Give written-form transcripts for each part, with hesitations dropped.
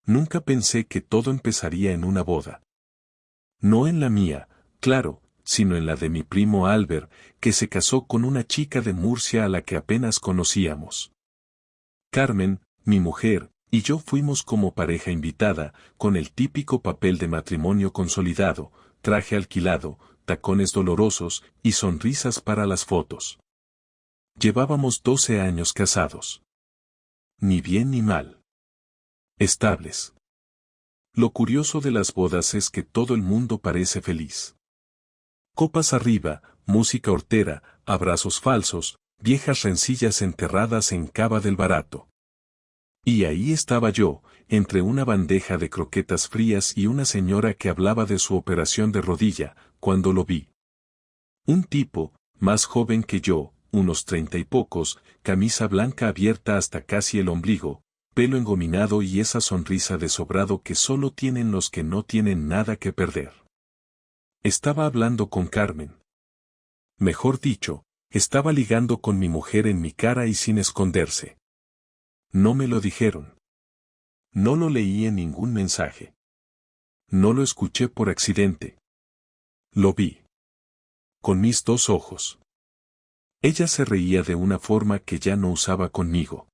Nunca pensé que todo empezaría en una boda. No en la mía, claro, sino en la de mi primo Albert, que se casó con una chica de Murcia a la que apenas conocíamos. Carmen, mi mujer, y yo fuimos como pareja invitada, con el típico papel de matrimonio consolidado, traje alquilado, tacones dolorosos y sonrisas para las fotos. Llevábamos 12 años casados. Ni bien ni mal. Estables. Lo curioso de las bodas es que todo el mundo parece feliz. Copas arriba, música hortera, abrazos falsos, viejas rencillas enterradas en cava del barato. Y ahí estaba yo, entre una bandeja de croquetas frías y una señora que hablaba de su operación de rodilla, cuando lo vi. Un tipo, más joven que yo, unos 30 y pocos, camisa blanca abierta hasta casi el ombligo, pelo engominado y esa sonrisa de sobrado que solo tienen los que no tienen nada que perder. Estaba hablando con Carmen. Mejor dicho, estaba ligando con mi mujer en mi cara y sin esconderse. No me lo dijeron. No lo leí en ningún mensaje. No lo escuché por accidente. Lo vi. Con mis 2 ojos. Ella se reía de una forma que ya no usaba conmigo.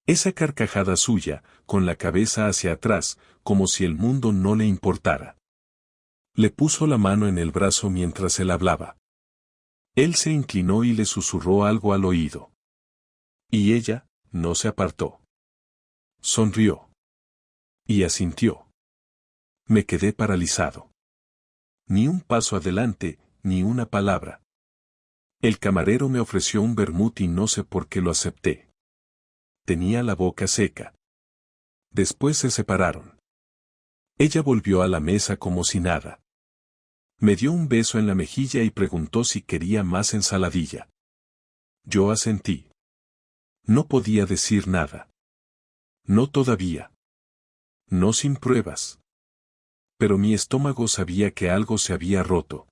Esa carcajada suya, con la cabeza hacia atrás, como si el mundo no le importara. Le puso la mano en el brazo mientras él hablaba. Él se inclinó y le susurró algo al oído. Y ella, no se apartó. Sonrió. Y asintió. Me quedé paralizado. Ni un paso adelante, ni una palabra. El camarero me ofreció un vermut y no sé por qué lo acepté. Tenía la boca seca. Después se separaron. Ella volvió a la mesa como si nada. Me dio un beso en la mejilla y preguntó si quería más ensaladilla. Yo asentí. No podía decir nada. No todavía. No sin pruebas. Pero mi estómago sabía que algo se había roto.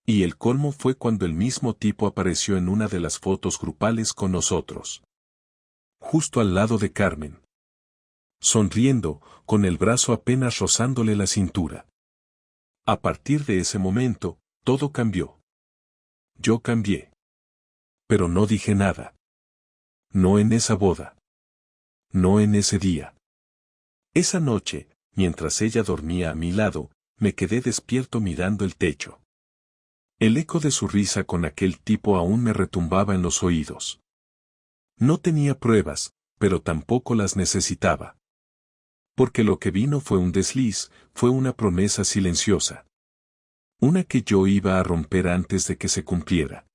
Y el colmo fue cuando el mismo tipo apareció en una de las fotos grupales con nosotros. Justo al lado de Carmen. Sonriendo, con el brazo apenas rozándole la cintura. A partir de ese momento, todo cambió. Yo cambié. Pero no dije nada. No en esa boda. No en ese día. Esa noche, mientras ella dormía a mi lado, me quedé despierto mirando el techo. El eco de su risa con aquel tipo aún me retumbaba en los oídos. No tenía pruebas, pero tampoco las necesitaba. Porque lo que vino fue un desliz, fue una promesa silenciosa. Una que yo iba a romper antes de que se cumpliera.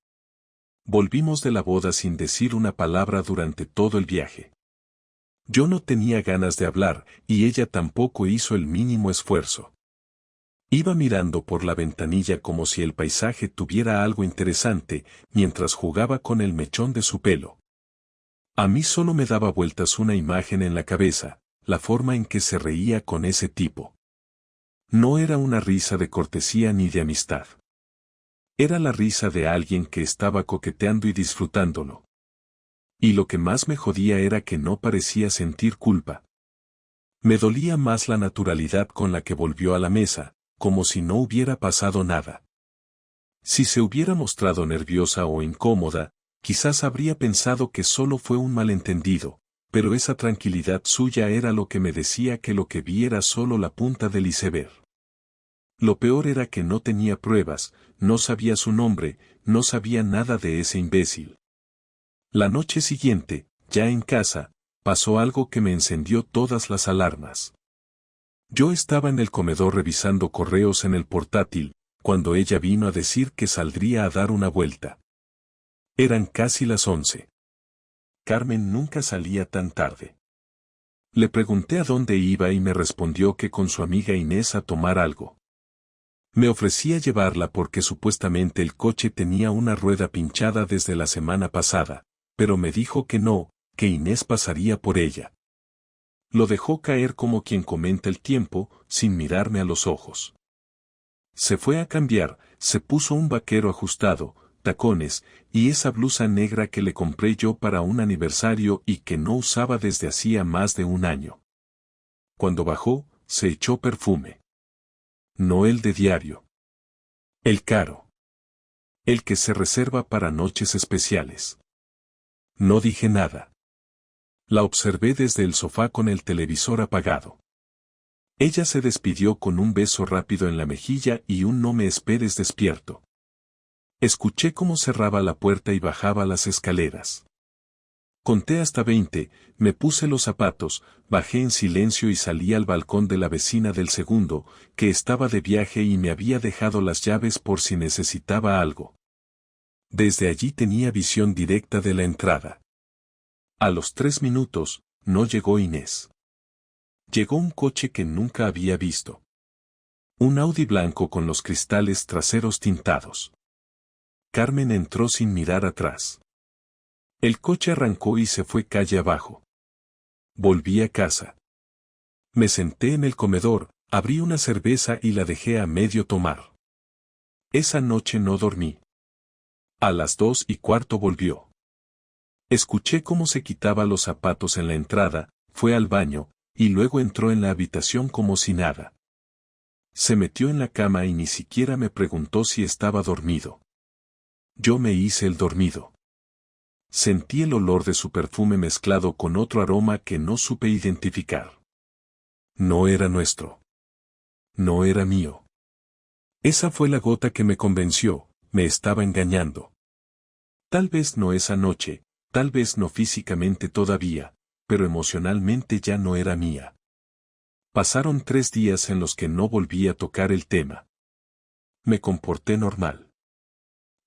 Volvimos de la boda sin decir una palabra durante todo el viaje. Yo no tenía ganas de hablar, y ella tampoco hizo el mínimo esfuerzo. Iba mirando por la ventanilla como si el paisaje tuviera algo interesante, mientras jugaba con el mechón de su pelo. A mí solo me daba vueltas una imagen en la cabeza, la forma en que se reía con ese tipo. No era una risa de cortesía ni de amistad. Era la risa de alguien que estaba coqueteando y disfrutándolo. Y lo que más me jodía era que no parecía sentir culpa. Me dolía más la naturalidad con la que volvió a la mesa, como si no hubiera pasado nada. Si se hubiera mostrado nerviosa o incómoda, quizás habría pensado que solo fue un malentendido, pero esa tranquilidad suya era lo que me decía que lo que vi era solo la punta del iceberg. Lo peor era que no tenía pruebas, no sabía su nombre, no sabía nada de ese imbécil. La noche siguiente, ya en casa, pasó algo que me encendió todas las alarmas. Yo estaba en el comedor revisando correos en el portátil, cuando ella vino a decir que saldría a dar una vuelta. Eran casi las 11. Carmen nunca salía tan tarde. Le pregunté a dónde iba y me respondió que con su amiga Inés a tomar algo. Me ofrecía llevarla porque supuestamente el coche tenía una rueda pinchada desde la semana pasada, pero me dijo que no, que Inés pasaría por ella. Lo dejó caer como quien comenta el tiempo, sin mirarme a los ojos. Se fue a cambiar, se puso un vaquero ajustado, tacones, y esa blusa negra que le compré yo para un aniversario y que no usaba desde hacía más de un año. Cuando bajó, se echó perfume. No el de diario. El caro. El que se reserva para noches especiales. No dije nada. La observé desde el sofá con el televisor apagado. Ella se despidió con un beso rápido en la mejilla y un no me esperes despierto. Escuché cómo cerraba la puerta y bajaba las escaleras. Conté hasta 20, me puse los zapatos, bajé en silencio y salí al balcón de la vecina del segundo, que estaba de viaje y me había dejado las llaves por si necesitaba algo. Desde allí tenía visión directa de la entrada. A los 3 minutos, no llegó Inés. Llegó un coche que nunca había visto. Un Audi blanco con los cristales traseros tintados. Carmen entró sin mirar atrás. El coche arrancó y se fue calle abajo. Volví a casa. Me senté en el comedor, abrí una cerveza y la dejé a medio tomar. Esa noche no dormí. A las 2:15 volvió. Escuché cómo se quitaba los zapatos en la entrada, fue al baño, y luego entró en la habitación como si nada. Se metió en la cama y ni siquiera me preguntó si estaba dormido. Yo me hice el dormido. Sentí el olor de su perfume mezclado con otro aroma que no supe identificar. No era nuestro. No era mío. Esa fue la gota que me convenció, me estaba engañando. Tal vez no esa noche, tal vez no físicamente todavía, pero emocionalmente ya no era mía. Pasaron 3 días en los que no volví a tocar el tema. Me comporté normal.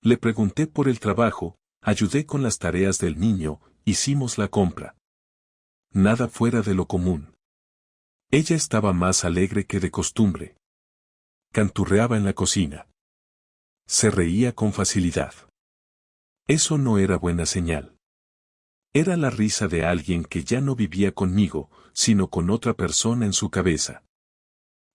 Le pregunté por el trabajo, ayudé con las tareas del niño, hicimos la compra. Nada fuera de lo común. Ella estaba más alegre que de costumbre. Canturreaba en la cocina. Se reía con facilidad. Eso no era buena señal. Era la risa de alguien que ya no vivía conmigo, sino con otra persona en su cabeza.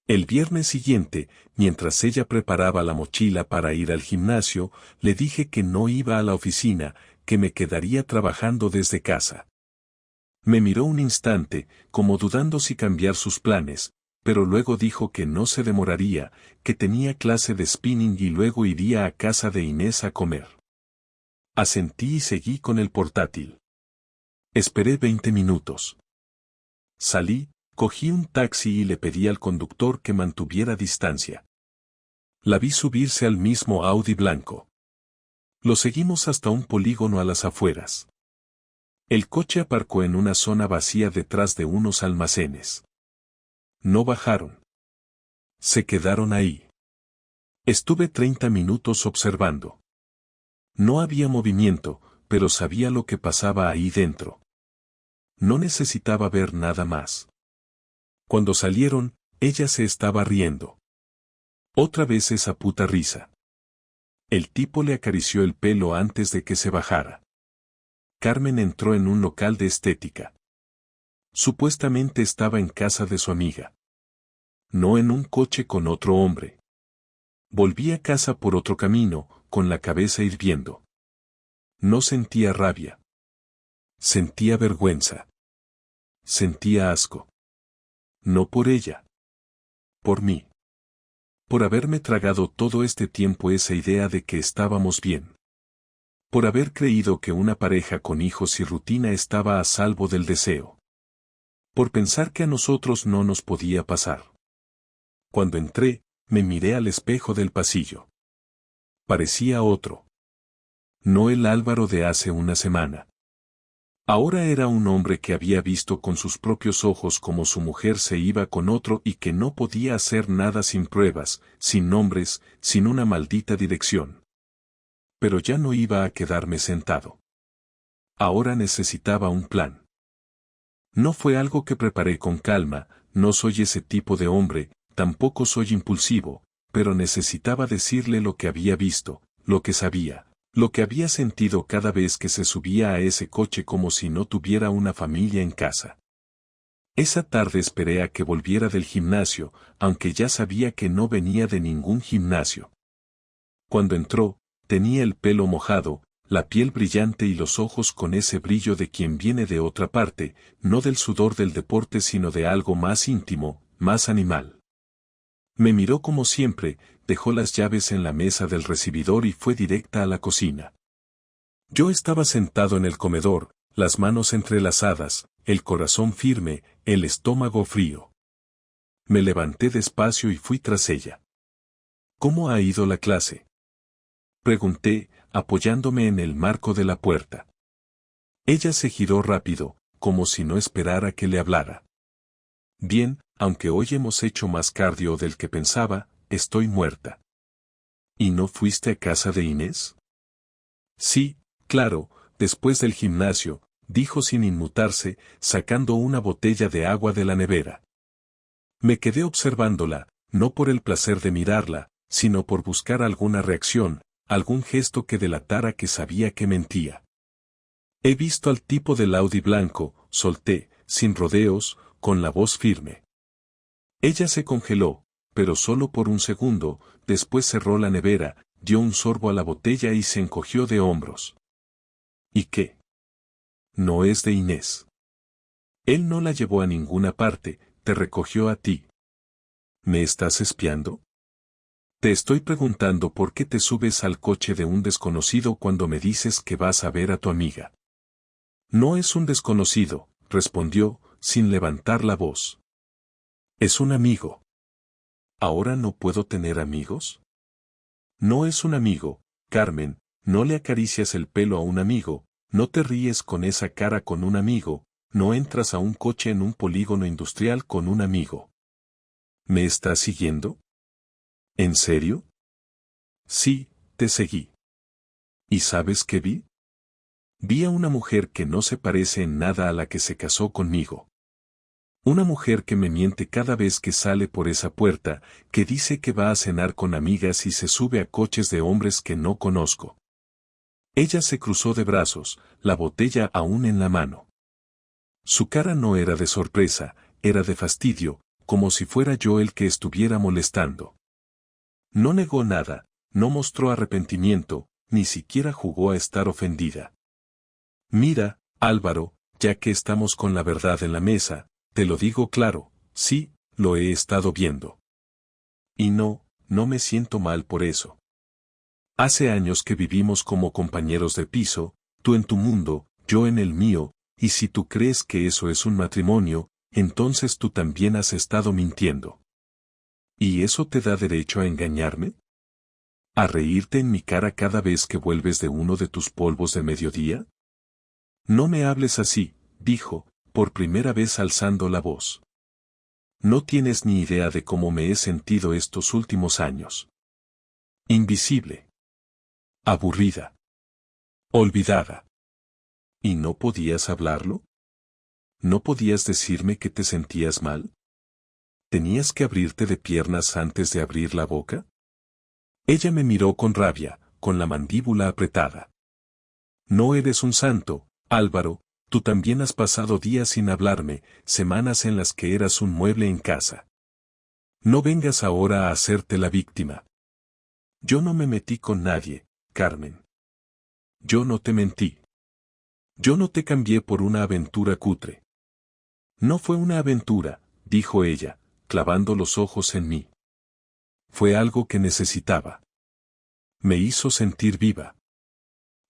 El viernes siguiente, mientras ella preparaba la mochila para ir al gimnasio, le dije que no iba a la oficina, que me quedaría trabajando desde casa. Me miró un instante, como dudando si cambiar sus planes, pero luego dijo que no se demoraría, que tenía clase de spinning y luego iría a casa de Inés a comer. Asentí y seguí con el portátil. Esperé 20 minutos. Salí, cogí un taxi y le pedí al conductor que mantuviera distancia. La vi subirse al mismo Audi blanco. Lo seguimos hasta un polígono a las afueras. El coche aparcó en una zona vacía detrás de unos almacenes. No bajaron. Se quedaron ahí. Estuve 30 minutos observando. No había movimiento, pero sabía lo que pasaba ahí dentro. No necesitaba ver nada más. Cuando salieron, ella se estaba riendo. Otra vez esa puta risa. El tipo le acarició el pelo antes de que se bajara. Carmen entró en un local de estética. Supuestamente estaba en casa de su amiga. No en un coche con otro hombre. Volví a casa por otro camino, con la cabeza hirviendo. No sentía rabia. Sentía vergüenza. Sentía asco. No por ella. Por mí. Por haberme tragado todo este tiempo esa idea de que estábamos bien. Por haber creído que una pareja con hijos y rutina estaba a salvo del deseo. Por pensar que a nosotros no nos podía pasar. Cuando entré, me miré al espejo del pasillo. Parecía otro. No el Álvaro de hace una semana. Ahora era un hombre que había visto con sus propios ojos cómo su mujer se iba con otro y que no podía hacer nada sin pruebas, sin nombres, sin una maldita dirección. Pero ya no iba a quedarme sentado. Ahora necesitaba un plan. No fue algo que preparé con calma, no soy ese tipo de hombre, tampoco soy impulsivo, pero necesitaba decirle lo que había visto, lo que sabía. Lo que había sentido cada vez que se subía a ese coche como si no tuviera una familia en casa. Esa tarde esperé a que volviera del gimnasio, aunque ya sabía que no venía de ningún gimnasio. Cuando entró, tenía el pelo mojado, la piel brillante y los ojos con ese brillo de quien viene de otra parte, no del sudor del deporte sino de algo más íntimo, más animal. Me miró como siempre, dejó las llaves en la mesa del recibidor y fue directa a la cocina. Yo estaba sentado en el comedor, las manos entrelazadas, el corazón firme, el estómago frío. Me levanté despacio y fui tras ella. ¿Cómo ha ido la clase?, pregunté, apoyándome en el marco de la puerta. Ella se giró rápido, como si no esperara que le hablara. Bien, aunque hoy hemos hecho más cardio del que pensaba, estoy muerta. ¿Y no fuiste a casa de Inés? Sí, claro, después del gimnasio, dijo sin inmutarse, sacando una botella de agua de la nevera. Me quedé observándola, no por el placer de mirarla, sino por buscar alguna reacción, algún gesto que delatara que sabía que mentía. He visto al tipo del Audi blanco, solté, sin rodeos, con la voz firme. Ella se congeló, pero solo por un segundo, después cerró la nevera, dio un sorbo a la botella y se encogió de hombros. ¿Y qué? No es de Inés. Él no la llevó a ninguna parte, te recogió a ti. ¿Me estás espiando? Te estoy preguntando por qué te subes al coche de un desconocido cuando me dices que vas a ver a tu amiga. No es un desconocido, respondió, sin levantar la voz. Es un amigo. ¿Ahora no puedo tener amigos? No es un amigo, Carmen, no le acaricias el pelo a un amigo, no te ríes con esa cara con un amigo, no entras a un coche en un polígono industrial con un amigo. ¿Me estás siguiendo? ¿En serio? Sí, te seguí. ¿Y sabes qué vi? Vi a una mujer que no se parece en nada a la que se casó conmigo. Una mujer que me miente cada vez que sale por esa puerta, que dice que va a cenar con amigas y se sube a coches de hombres que no conozco. Ella se cruzó de brazos, la botella aún en la mano. Su cara no era de sorpresa, era de fastidio, como si fuera yo el que estuviera molestando. No negó nada, no mostró arrepentimiento, ni siquiera jugó a estar ofendida. Mira, Álvaro, ya que estamos con la verdad en la mesa, te lo digo claro, sí, lo he estado viendo. Y no me siento mal por eso. Hace años que vivimos como compañeros de piso, tú en tu mundo, yo en el mío, y si tú crees que eso es un matrimonio, entonces tú también has estado mintiendo. ¿Y eso te da derecho a engañarme? ¿A reírte en mi cara cada vez que vuelves de uno de tus polvos de mediodía? No me hables así, dijo, por primera vez alzando la voz. No tienes ni idea de cómo me he sentido estos últimos años. Invisible. Aburrida. Olvidada. ¿Y no podías hablarlo? ¿No podías decirme que te sentías mal? ¿Tenías que abrirte de piernas antes de abrir la boca? Ella me miró con rabia, con la mandíbula apretada. No eres un santo, Álvaro, tú también has pasado días sin hablarme, semanas en las que eras un mueble en casa. No vengas ahora a hacerte la víctima. Yo no me metí con nadie, Carmen. Yo no te mentí. Yo no te cambié por una aventura cutre. No fue una aventura, dijo ella, clavando los ojos en mí. Fue algo que necesitaba. Me hizo sentir viva.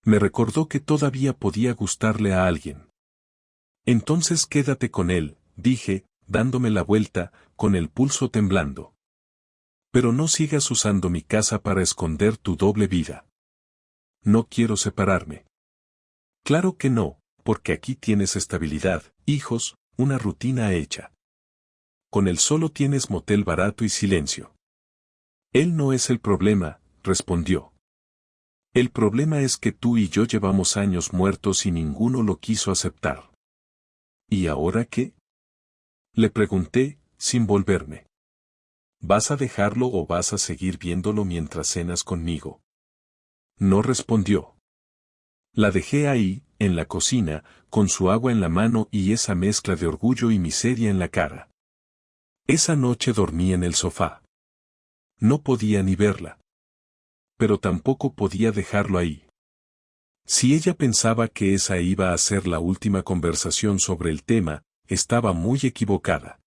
Me recordó que todavía podía gustarle a alguien. Entonces quédate con él, dije, dándome la vuelta, con el pulso temblando. Pero no sigas usando mi casa para esconder tu doble vida. No quiero separarme. Claro que no, porque aquí tienes estabilidad, hijos, una rutina hecha. Con él solo tienes motel barato y silencio. Él no es el problema, respondió. El problema es que tú y yo llevamos años muertos y ninguno lo quiso aceptar. ¿Y ahora qué? Le pregunté, sin volverme. ¿Vas a dejarlo o vas a seguir viéndolo mientras cenas conmigo? No respondió. La dejé ahí, en la cocina, con su agua en la mano y esa mezcla de orgullo y miseria en la cara. Esa noche dormí en el sofá. No podía ni verla. Pero tampoco podía dejarlo ahí. Si ella pensaba que esa iba a ser la última conversación sobre el tema, estaba muy equivocada.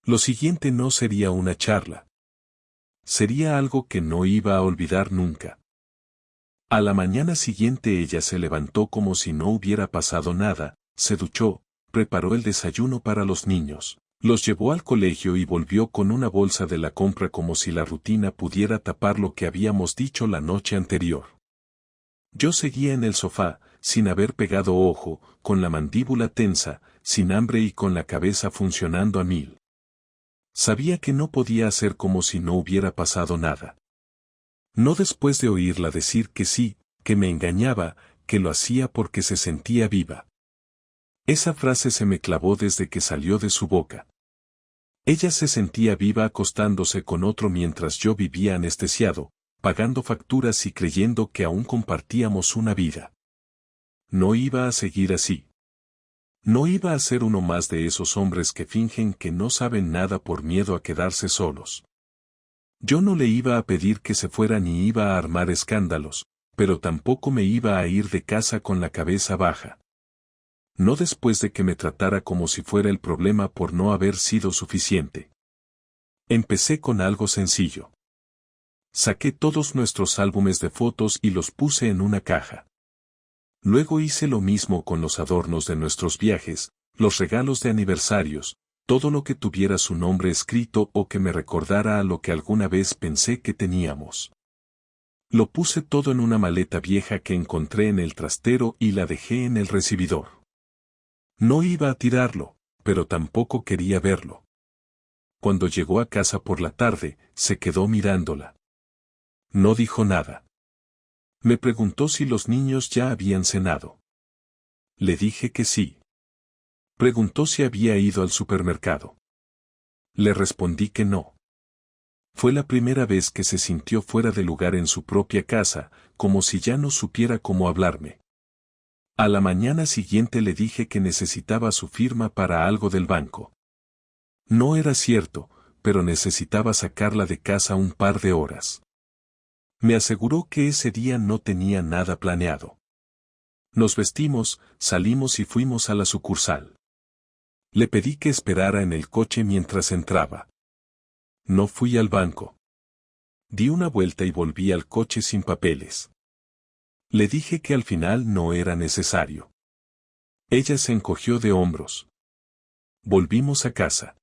Lo siguiente no sería una charla. Sería algo que no iba a olvidar nunca. A la mañana siguiente ella se levantó como si no hubiera pasado nada, se duchó, preparó el desayuno para los niños, los llevó al colegio y volvió con una bolsa de la compra como si la rutina pudiera tapar lo que habíamos dicho la noche anterior. Yo seguía en el sofá, sin haber pegado ojo, con la mandíbula tensa, sin hambre y con la cabeza funcionando a mil. Sabía que no podía hacer como si no hubiera pasado nada. No después de oírla decir que sí, que me engañaba, que lo hacía porque se sentía viva. Esa frase se me clavó desde que salió de su boca. Ella se sentía viva acostándose con otro mientras yo vivía anestesiado, pagando facturas y creyendo que aún compartíamos una vida. No iba a seguir así. No iba a ser uno más de esos hombres que fingen que no saben nada por miedo a quedarse solos. Yo no le iba a pedir que se fuera ni iba a armar escándalos, pero tampoco me iba a ir de casa con la cabeza baja. No después de que me tratara como si fuera el problema por no haber sido suficiente. Empecé con algo sencillo. Saqué todos nuestros álbumes de fotos y los puse en una caja. Luego hice lo mismo con los adornos de nuestros viajes, los regalos de aniversarios, todo lo que tuviera su nombre escrito o que me recordara a lo que alguna vez pensé que teníamos. Lo puse todo en una maleta vieja que encontré en el trastero y la dejé en el recibidor. No iba a tirarlo, pero tampoco quería verlo. Cuando llegó a casa por la tarde, se quedó mirándola. No dijo nada. Me preguntó si los niños ya habían cenado. Le dije que sí. Preguntó si había ido al supermercado. Le respondí que no. Fue la primera vez que se sintió fuera de lugar en su propia casa, como si ya no supiera cómo hablarme. A la mañana siguiente le dije que necesitaba su firma para algo del banco. No era cierto, pero necesitaba sacarla de casa un par de horas. Me aseguró que ese día no tenía nada planeado. Nos vestimos, salimos y fuimos a la sucursal. Le pedí que esperara en el coche mientras entraba. No fui al banco. Di una vuelta y volví al coche sin papeles. Le dije que al final no era necesario. Ella se encogió de hombros. Volvimos a casa.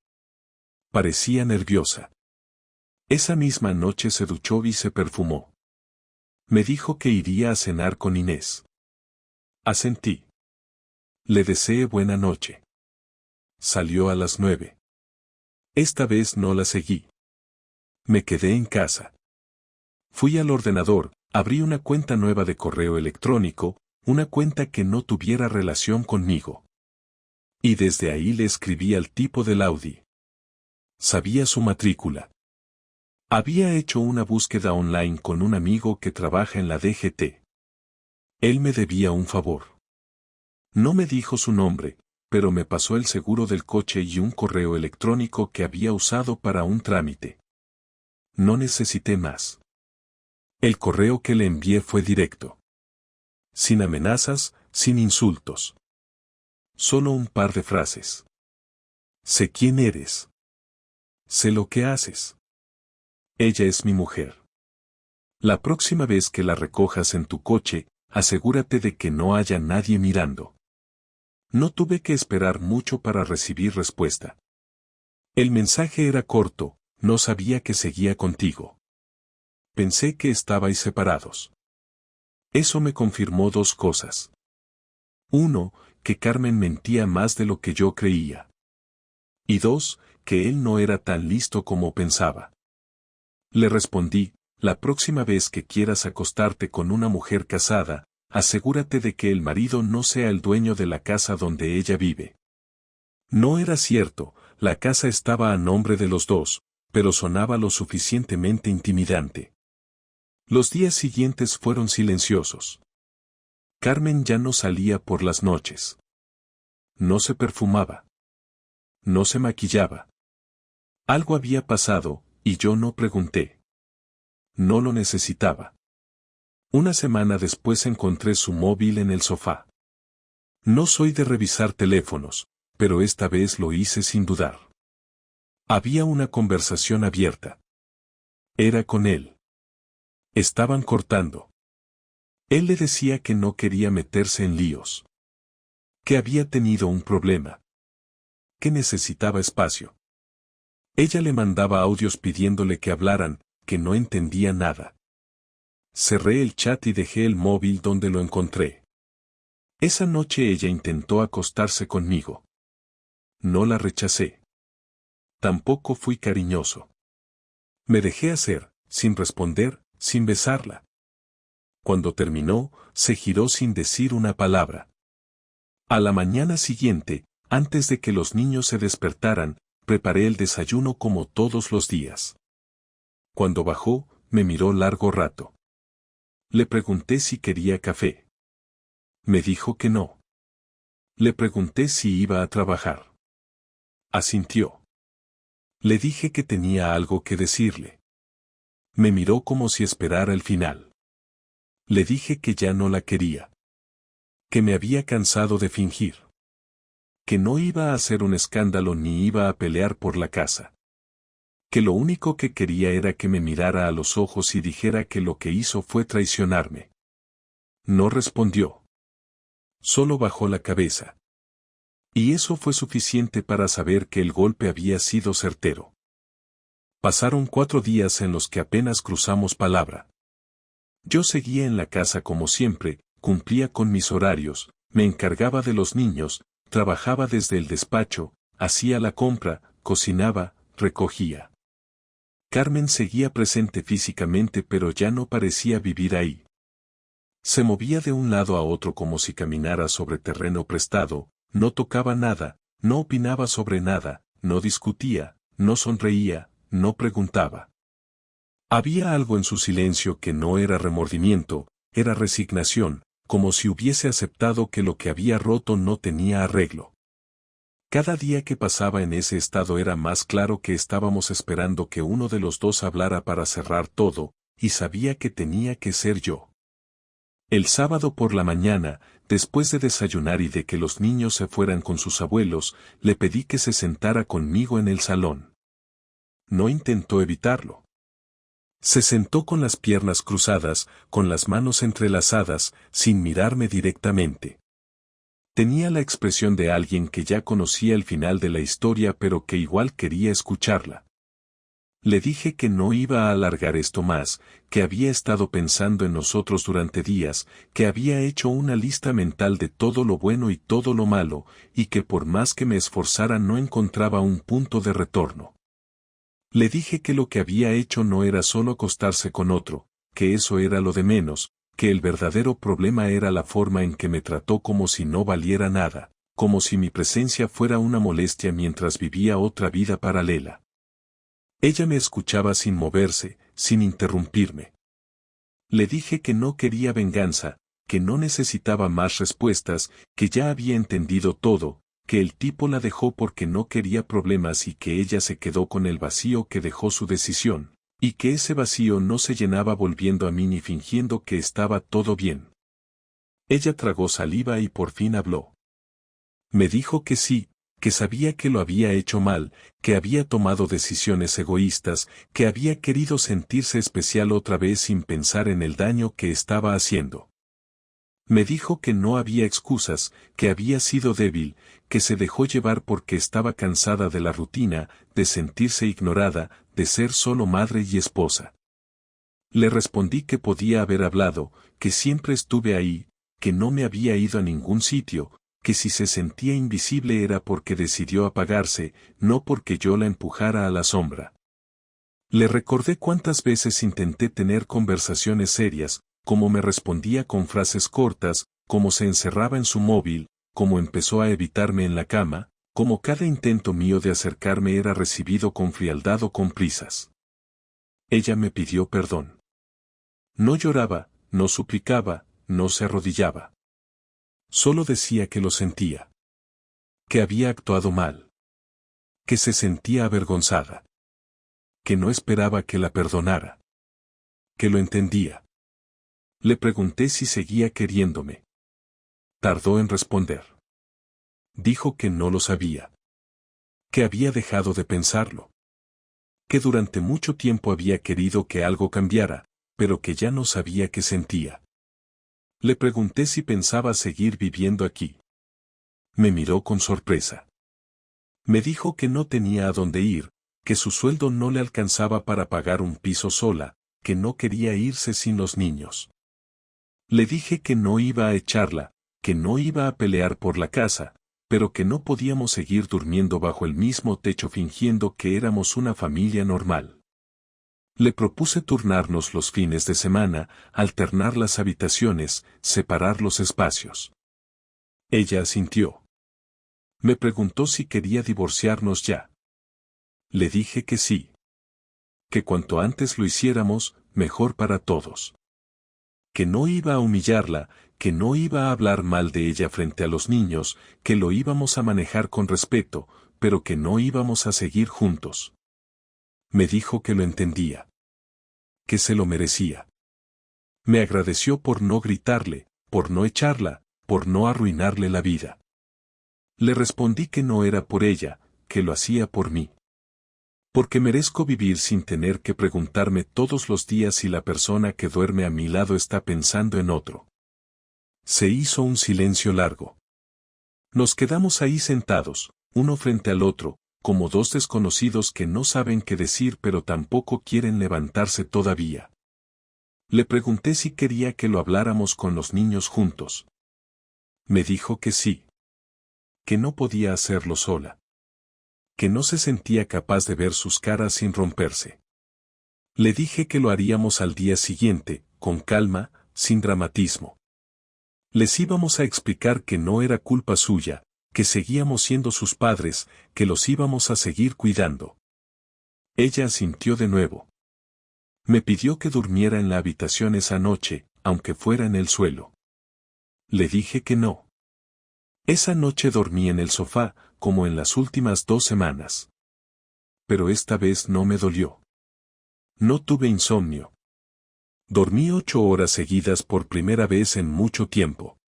Parecía nerviosa. Esa misma noche se duchó y se perfumó. Me dijo que iría a cenar con Inés. Asentí. Le deseé buena noche. Salió a las 9. Esta vez no la seguí. Me quedé en casa. Fui al ordenador, abrí una cuenta nueva de correo electrónico, una cuenta que no tuviera relación conmigo. Y desde ahí le escribí al tipo del Audi. Sabía su matrícula. Había hecho una búsqueda online con un amigo que trabaja en la DGT. Él me debía un favor. No me dijo su nombre, pero me pasó el seguro del coche y un correo electrónico que había usado para un trámite. No necesité más. El correo que le envié fue directo. Sin amenazas, sin insultos. Solo un par de frases. Sé quién eres. Sé lo que haces. Ella es mi mujer. La próxima vez que la recojas en tu coche, asegúrate de que no haya nadie mirando. No tuve que esperar mucho para recibir respuesta. El mensaje era corto, no sabía que seguía contigo. Pensé que estabais separados. Eso me confirmó dos cosas. Uno, que Carmen mentía más de lo que yo creía. Y dos, que él no era tan listo como pensaba. Le respondí, la próxima vez que quieras acostarte con una mujer casada, asegúrate de que el marido no sea el dueño de la casa donde ella vive. No era cierto, la casa estaba a nombre de los dos, pero sonaba lo suficientemente intimidante. Los días siguientes fueron silenciosos. Carmen ya no salía por las noches. No se perfumaba. No se maquillaba. Algo había pasado, y yo no pregunté. No lo necesitaba. Una semana después encontré su móvil en el sofá. No soy de revisar teléfonos, pero esta vez lo hice sin dudar. Había una conversación abierta. Era con él. Estaban cortando. Él le decía que no quería meterse en líos. Que había tenido un problema. Que necesitaba espacio. Ella le mandaba audios pidiéndole que hablaran, que no entendía nada. Cerré el chat y dejé el móvil donde lo encontré. Esa noche ella intentó acostarse conmigo. No la rechacé. Tampoco fui cariñoso. Me dejé hacer, sin responder, sin besarla. Cuando terminó, se giró sin decir una palabra. A la mañana siguiente, antes de que los niños se despertaran, preparé el desayuno como todos los días. Cuando bajó, me miró largo rato. Le pregunté si quería café. Me dijo que no. Le pregunté si iba a trabajar. Asintió. Le dije que tenía algo que decirle. Me miró como si esperara el final. Le dije que ya no la quería. Que me había cansado de fingir. Que no iba a hacer un escándalo ni iba a pelear por la casa. Que lo único que quería era que me mirara a los ojos y dijera que lo que hizo fue traicionarme. No respondió. Solo bajó la cabeza. Y eso fue suficiente para saber que el golpe había sido certero. Pasaron 4 días en los que apenas cruzamos palabra. Yo seguía en la casa como siempre, cumplía con mis horarios, me encargaba de los niños, trabajaba desde el despacho, hacía la compra, cocinaba, recogía. Carmen seguía presente físicamente pero ya no parecía vivir ahí. Se movía de un lado a otro como si caminara sobre terreno prestado, no tocaba nada, no opinaba sobre nada, no discutía, no sonreía, no preguntaba. Había algo en su silencio que no era remordimiento, era resignación, como si hubiese aceptado que lo que había roto no tenía arreglo. Cada día que pasaba en ese estado era más claro que estábamos esperando que uno de los dos hablara para cerrar todo, y sabía que tenía que ser yo. El sábado por la mañana, después de desayunar y de que los niños se fueran con sus abuelos, le pedí que se sentara conmigo en el salón. No intentó evitarlo. Se sentó con las piernas cruzadas, con las manos entrelazadas, sin mirarme directamente. Tenía la expresión de alguien que ya conocía el final de la historia pero que igual quería escucharla. Le dije que no iba a alargar esto más, que había estado pensando en nosotros durante días, que había hecho una lista mental de todo lo bueno y todo lo malo, y que por más que me esforzara no encontraba un punto de retorno. Le dije que lo que había hecho no era solo acostarse con otro, que eso era lo de menos, que el verdadero problema era la forma en que me trató como si no valiera nada, como si mi presencia fuera una molestia mientras vivía otra vida paralela. Ella me escuchaba sin moverse, sin interrumpirme. Le dije que no quería venganza, que no necesitaba más respuestas, que ya había entendido todo, que el tipo la dejó porque no quería problemas y que ella se quedó con el vacío que dejó su decisión, y que ese vacío no se llenaba volviendo a mí ni fingiendo que estaba todo bien. Ella tragó saliva y por fin habló. Me dijo que sí, que sabía que lo había hecho mal, que había tomado decisiones egoístas, que había querido sentirse especial otra vez sin pensar en el daño que estaba haciendo. Me dijo que no había excusas, que había sido débil, que se dejó llevar porque estaba cansada de la rutina, de sentirse ignorada, de ser solo madre y esposa. Le respondí que podía haber hablado, que siempre estuve ahí, que no me había ido a ningún sitio, que si se sentía invisible era porque decidió apagarse, no porque yo la empujara a la sombra. Le recordé cuántas veces intenté tener conversaciones serias, cómo me respondía con frases cortas, cómo se encerraba en su móvil, cómo empezó a evitarme en la cama, cómo cada intento mío de acercarme era recibido con frialdad o con prisas. Ella me pidió perdón. No lloraba, no suplicaba, no se arrodillaba. Solo decía que lo sentía. Que había actuado mal. Que se sentía avergonzada. Que no esperaba que la perdonara. Que lo entendía. Le pregunté si seguía queriéndome. Tardó en responder. Dijo que no lo sabía. Que había dejado de pensarlo. Que durante mucho tiempo había querido que algo cambiara, pero que ya no sabía qué sentía. Le pregunté si pensaba seguir viviendo aquí. Me miró con sorpresa. Me dijo que no tenía a dónde ir, que su sueldo no le alcanzaba para pagar un piso sola, que no quería irse sin los niños. Le dije que no iba a echarla, que no iba a pelear por la casa, pero que no podíamos seguir durmiendo bajo el mismo techo fingiendo que éramos una familia normal. Le propuse turnarnos los fines de semana, alternar las habitaciones, separar los espacios. Ella asintió. Me preguntó si quería divorciarnos ya. Le dije que sí. Que cuanto antes lo hiciéramos, mejor para todos. Que no iba a humillarla, que no iba a hablar mal de ella frente a los niños, que lo íbamos a manejar con respeto, pero que no íbamos a seguir juntos. Me dijo que lo entendía. Que se lo merecía. Me agradeció por no gritarle, por no echarla, por no arruinarle la vida. Le respondí que no era por ella, que lo hacía por mí. Porque merezco vivir sin tener que preguntarme todos los días si la persona que duerme a mi lado está pensando en otro. Se hizo un silencio largo. Nos quedamos ahí sentados, uno frente al otro, como dos desconocidos que no saben qué decir pero tampoco quieren levantarse todavía. Le pregunté si quería que lo habláramos con los niños juntos. Me dijo que sí. Que no podía hacerlo sola. Que no se sentía capaz de ver sus caras sin romperse. Le dije que lo haríamos al día siguiente, con calma, sin dramatismo. Les íbamos a explicar que no era culpa suya, que seguíamos siendo sus padres, que los íbamos a seguir cuidando. Ella asintió de nuevo. Me pidió que durmiera en la habitación esa noche, aunque fuera en el suelo. Le dije que no. Esa noche dormí en el sofá, como en las últimas 2 semanas. Pero esta vez no me dolió. No tuve insomnio. Dormí 8 horas seguidas por primera vez en mucho tiempo.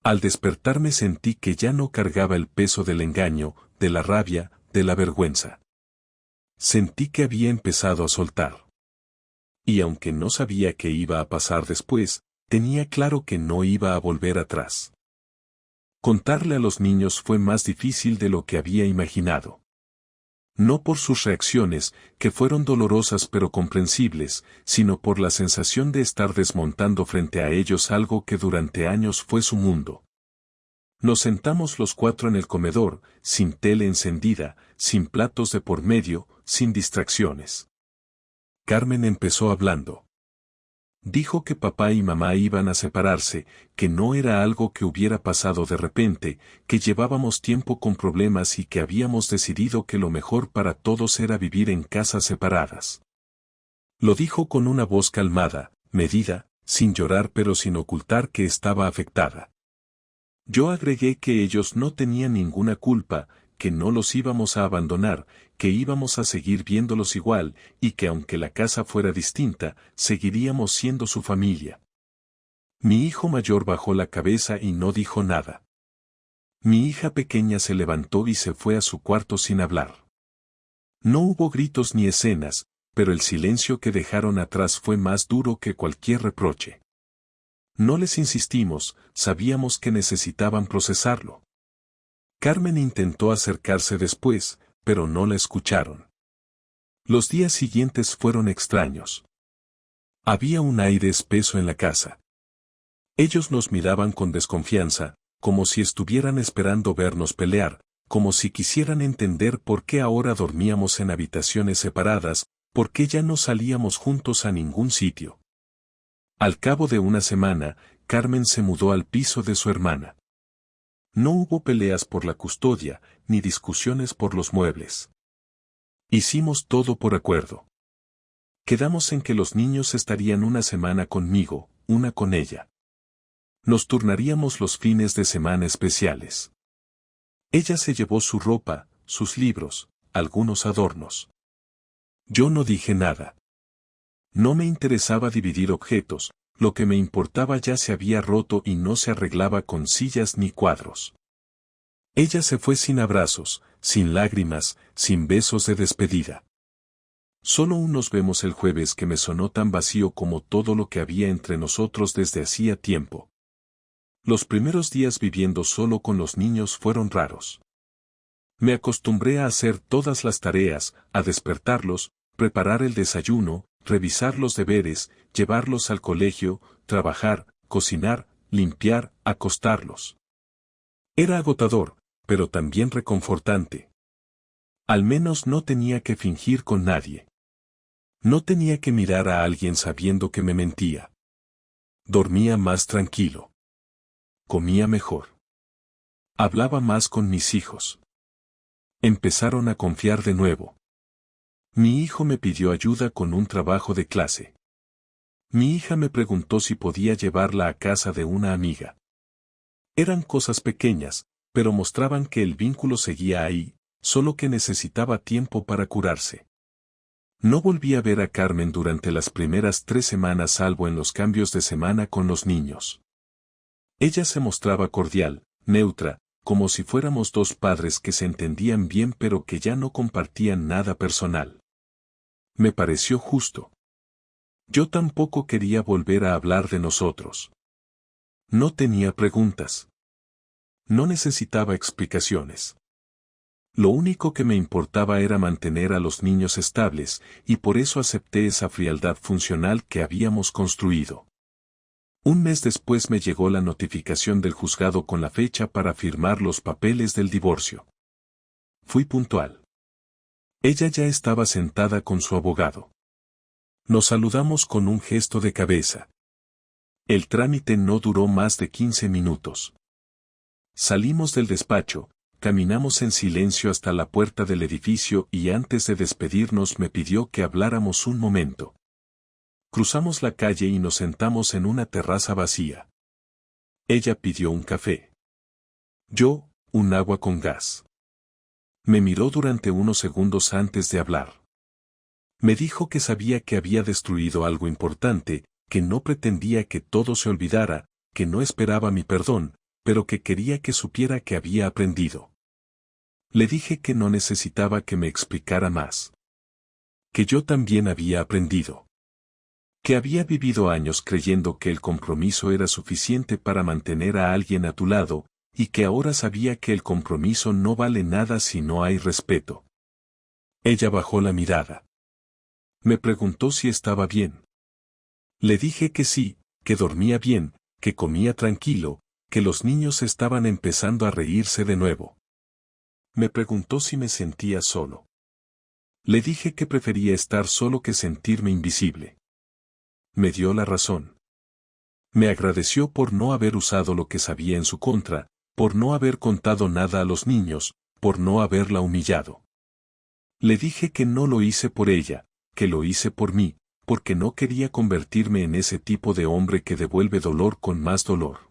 Al despertarme sentí que ya no cargaba el peso del engaño, de la rabia, de la vergüenza. Sentí que había empezado a soltar. Y aunque no sabía qué iba a pasar después, tenía claro que no iba a volver atrás. Contarle a los niños fue más difícil de lo que había imaginado. No por sus reacciones, que fueron dolorosas pero comprensibles, sino por la sensación de estar desmontando frente a ellos algo que durante años fue su mundo. Nos sentamos los 4 en el comedor, sin tele encendida, sin platos de por medio, sin distracciones. Carmen empezó hablando. Dijo que papá y mamá iban a separarse, que no era algo que hubiera pasado de repente, que llevábamos tiempo con problemas y que habíamos decidido que lo mejor para todos era vivir en casas separadas. Lo dijo con una voz calmada, medida, sin llorar pero sin ocultar que estaba afectada. Yo agregué que ellos no tenían ninguna culpa, que no los íbamos a abandonar, que íbamos a seguir viéndolos igual, y que aunque la casa fuera distinta, seguiríamos siendo su familia. Mi hijo mayor bajó la cabeza y no dijo nada. Mi hija pequeña se levantó y se fue a su cuarto sin hablar. No hubo gritos ni escenas, pero el silencio que dejaron atrás fue más duro que cualquier reproche. No les insistimos, sabíamos que necesitaban procesarlo. Carmen intentó acercarse después, pero no la escucharon. Los días siguientes fueron extraños. Había un aire espeso en la casa. Ellos nos miraban con desconfianza, como si estuvieran esperando vernos pelear, como si quisieran entender por qué ahora dormíamos en habitaciones separadas, por qué ya no salíamos juntos a ningún sitio. Al cabo de una semana, Carmen se mudó al piso de su hermana. No hubo peleas por la custodia, ni discusiones por los muebles. Hicimos todo por acuerdo. Quedamos en que los niños estarían una semana conmigo, una con ella. Nos turnaríamos los fines de semana especiales. Ella se llevó su ropa, sus libros, algunos adornos. Yo no dije nada. No me interesaba dividir objetos, lo que me importaba ya se había roto y no se arreglaba con sillas ni cuadros. Ella se fue sin abrazos, sin lágrimas, sin besos de despedida. Solo un nos vemos el jueves que me sonó tan vacío como todo lo que había entre nosotros desde hacía tiempo. Los primeros días viviendo solo con los niños fueron raros. Me acostumbré a hacer todas las tareas, a despertarlos, preparar el desayuno, revisar los deberes, llevarlos al colegio, trabajar, cocinar, limpiar, acostarlos. Era agotador, pero también reconfortante. Al menos no tenía que fingir con nadie. No tenía que mirar a alguien sabiendo que me mentía. Dormía más tranquilo. Comía mejor. Hablaba más con mis hijos. Empezaron a confiar de nuevo. Mi hijo me pidió ayuda con un trabajo de clase. Mi hija me preguntó si podía llevarla a casa de una amiga. Eran cosas pequeñas, pero mostraban que el vínculo seguía ahí, solo que necesitaba tiempo para curarse. No volví a ver a Carmen durante las primeras 3 semanas salvo en los cambios de semana con los niños. Ella se mostraba cordial, neutra, como si fuéramos 2 padres que se entendían bien pero que ya no compartían nada personal. Me pareció justo. Yo tampoco quería volver a hablar de nosotros. No tenía preguntas. No necesitaba explicaciones. Lo único que me importaba era mantener a los niños estables, y por eso acepté esa frialdad funcional que habíamos construido. Un mes después me llegó la notificación del juzgado con la fecha para firmar los papeles del divorcio. Fui puntual. Ella ya estaba sentada con su abogado. Nos saludamos con un gesto de cabeza. El trámite no duró más de 15 minutos. Salimos del despacho, caminamos en silencio hasta la puerta del edificio y antes de despedirnos me pidió que habláramos un momento. Cruzamos la calle y nos sentamos en una terraza vacía. Ella pidió un café. Yo, un agua con gas. Me miró durante unos segundos antes de hablar. Me dijo que sabía que había destruido algo importante, que no pretendía que todo se olvidara, que no esperaba mi perdón, pero que quería que supiera que había aprendido. Le dije que no necesitaba que me explicara más. Que yo también había aprendido. Que había vivido años creyendo que el compromiso era suficiente para mantener a alguien a tu lado, y que ahora sabía que el compromiso no vale nada si no hay respeto. Ella bajó la mirada. Me preguntó si estaba bien. Le dije que sí, que dormía bien, que comía tranquilo, que los niños estaban empezando a reírse de nuevo. Me preguntó si me sentía solo. Le dije que prefería estar solo que sentirme invisible. Me dio la razón. Me agradeció por no haber usado lo que sabía en su contra, por no haber contado nada a los niños, por no haberla humillado. Le dije que no lo hice por ella, que lo hice por mí, porque no quería convertirme en ese tipo de hombre que devuelve dolor con más dolor.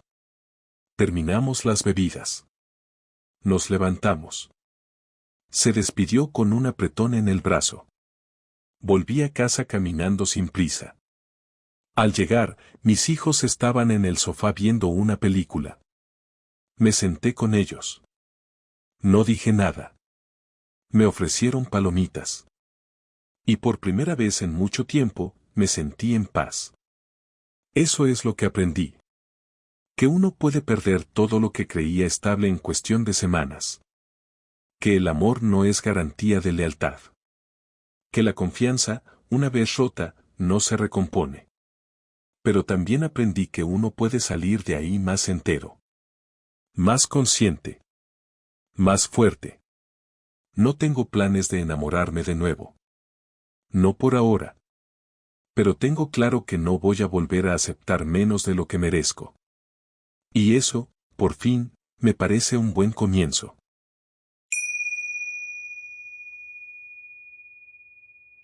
Terminamos las bebidas. Nos levantamos. Se despidió con un apretón en el brazo. Volví a casa caminando sin prisa. Al llegar, mis hijos estaban en el sofá viendo una película. Me senté con ellos. No dije nada. Me ofrecieron palomitas. Y por primera vez en mucho tiempo, me sentí en paz. Eso es lo que aprendí. Que uno puede perder todo lo que creía estable en cuestión de semanas. Que el amor no es garantía de lealtad. Que la confianza, una vez rota, no se recompone. Pero también aprendí que uno puede salir de ahí más entero. Más consciente. Más fuerte. No tengo planes de enamorarme de nuevo. No por ahora. Pero tengo claro que no voy a volver a aceptar menos de lo que merezco. Y eso, por fin, me parece un buen comienzo.